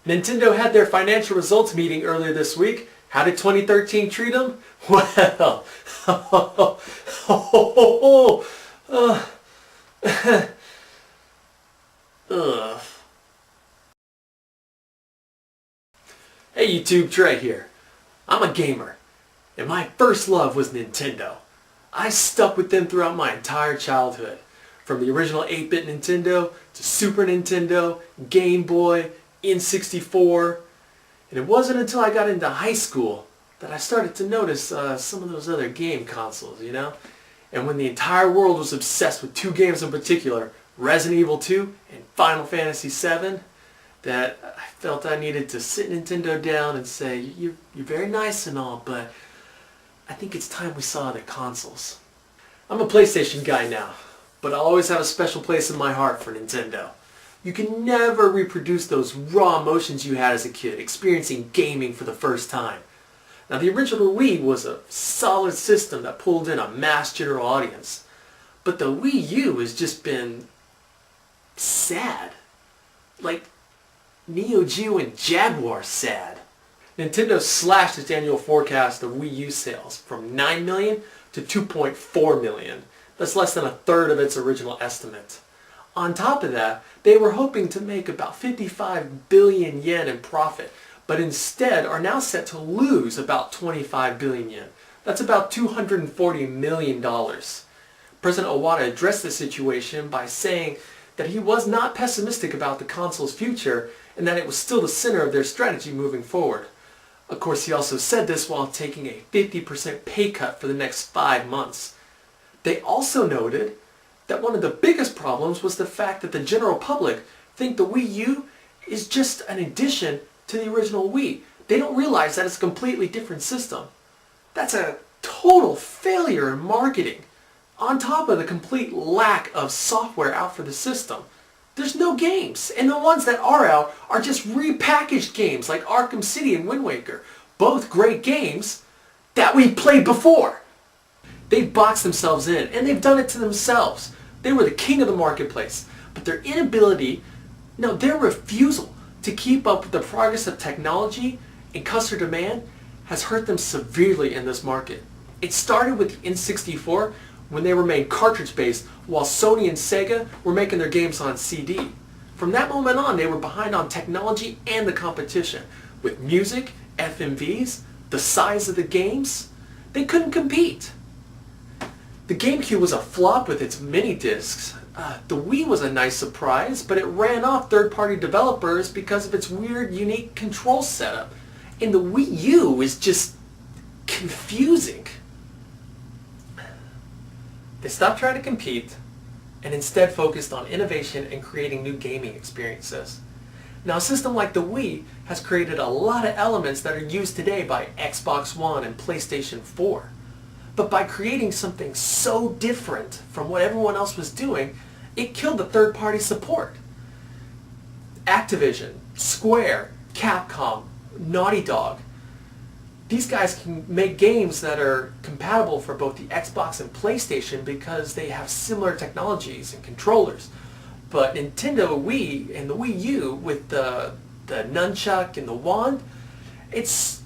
Nintendo had their financial results meeting earlier this week. How did 2013 treat them? Well, Hey YouTube, Trey here. I'm a gamer, and my first love was Nintendo. I stuck with them throughout my entire childhood, from the original 8-bit Nintendo to Super Nintendo, Game Boy, N64, and it wasn't until I got into high school that I started to notice some of those other game consoles, you know? And when the entire world was obsessed with two games in particular, Resident Evil 2 and Final Fantasy 7, that I felt I needed to sit Nintendo down and say, you're very nice and all, but I think it's time we saw other consoles. I'm a PlayStation guy now, but I'll always have a special place in my heart for Nintendo. You can never reproduce those raw emotions you had as a kid, experiencing gaming for the first time. Now, the original Wii was a solid system that pulled in a mass general audience, but the Wii U has just been sad. Like Neo Geo and Jaguar sad. Nintendo slashed its annual forecast of Wii U sales from 9 million to 2.4 million. That's less than a third of its original estimate. On top of that, they were hoping to make about 55 billion yen in profit, but instead are now set to lose about 25 billion yen. That's about $240 million. President Iwata addressed the situation by saying that he was not pessimistic about the console's future and that it was still the center of their strategy moving forward. Of course, he also said this while taking a 50% pay cut for the next 5 months. They also noted that one of the biggest problems was the fact that the general public think the Wii U is just an addition to the original Wii. They don't realize that it's a completely different system. That's a total failure in marketing, on top of the complete lack of software out for the system. There's no games, and the ones that are out are just repackaged games like Arkham City and Wind Waker, both great games that we played before. They've boxed themselves in, and they've done it to themselves. They were the king of the marketplace, but their their refusal to keep up with the progress of technology and customer demand has hurt them severely in this market. It started with the N64 when they were made cartridge-based, while Sony and Sega were making their games on CD. From that moment on, they were behind on technology and the competition. With music, FMVs, the size of the games, they couldn't compete. The GameCube was a flop with its mini discs. The Wii was a nice surprise, but it ran off third-party developers because of its weird, unique control setup. And the Wii U is just confusing. They stopped trying to compete and instead focused on innovation and creating new gaming experiences. Now, a system like the Wii has created a lot of elements that are used today by Xbox One and PlayStation 4. But by creating something so different from what everyone else was doing, it killed the third-party support. Activision, Square, Capcom, Naughty Dog, these guys can make games that are compatible for both the Xbox and PlayStation because they have similar technologies and controllers. But Nintendo Wii and the Wii U with the nunchuck and the wand, it's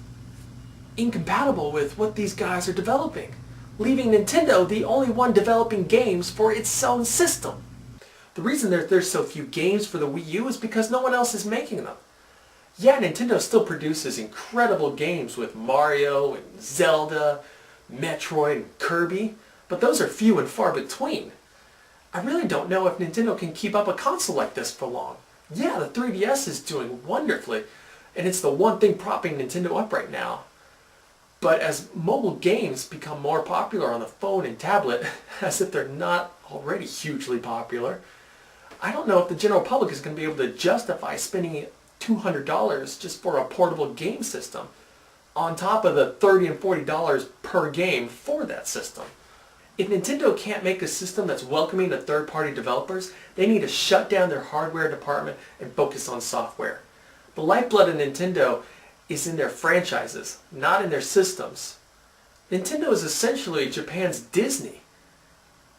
incompatible with what these guys are developing, leaving Nintendo the only one developing games for its own system. The reason there's so few games for the Wii U is because no one else is making them. Yeah, Nintendo still produces incredible games with Mario and Zelda, Metroid and Kirby, but those are few and far between. I really don't know if Nintendo can keep up a console like this for long. Yeah, the 3DS is doing wonderfully, and it's the one thing propping Nintendo up right now. But as mobile games become more popular on the phone and tablet, as if they're not already hugely popular, I don't know if the general public is going to be able to justify spending $200 just for a portable game system, on top of the $30 and $40 per game for that system. If Nintendo can't make a system that's welcoming to third-party developers, they need to shut down their hardware department and focus on software. The lifeblood of Nintendo is in their franchises, not in their systems. Nintendo is essentially Japan's Disney.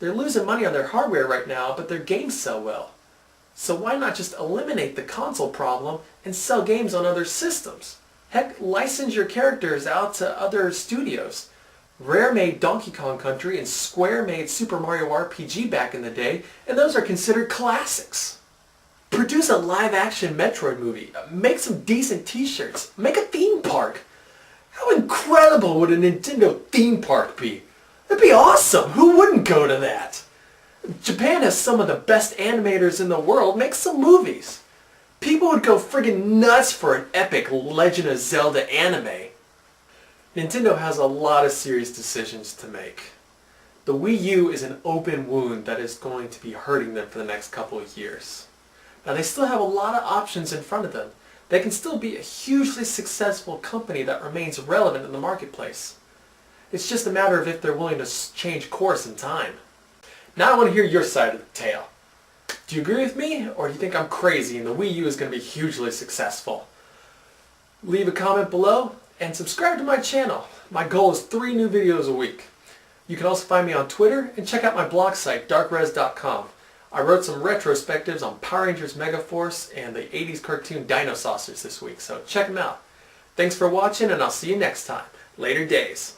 They're losing money on their hardware right now, but their games sell well. So why not just eliminate the console problem and sell games on other systems? Heck, license your characters out to other studios. Rare made Donkey Kong Country and Square made Super Mario RPG back in the day, and those are considered classics. Produce a live-action Metroid movie. Make some decent t-shirts. Make a theme park. How incredible would a Nintendo theme park be? That'd be awesome! Who wouldn't go to that? Japan has some of the best animators in the world. Make some movies. People would go friggin' nuts for an epic Legend of Zelda anime. Nintendo has a lot of serious decisions to make. The Wii U is an open wound that is going to be hurting them for the next couple of years. Now they still have a lot of options in front of them. They can still be a hugely successful company that remains relevant in the marketplace. It's just a matter of if they're willing to change course in time. Now I want to hear your side of the tale. Do you agree with me, or do you think I'm crazy and the Wii U is going to be hugely successful? Leave a comment below and subscribe to my channel. My goal is 3 new videos a week. You can also find me on Twitter and check out my blog site, darkres.com. I wrote some retrospectives on Power Rangers Megaforce and the 80s cartoon Dino Saucers this week, so check them out. Thanks for watching, and I'll see you next time. Later days.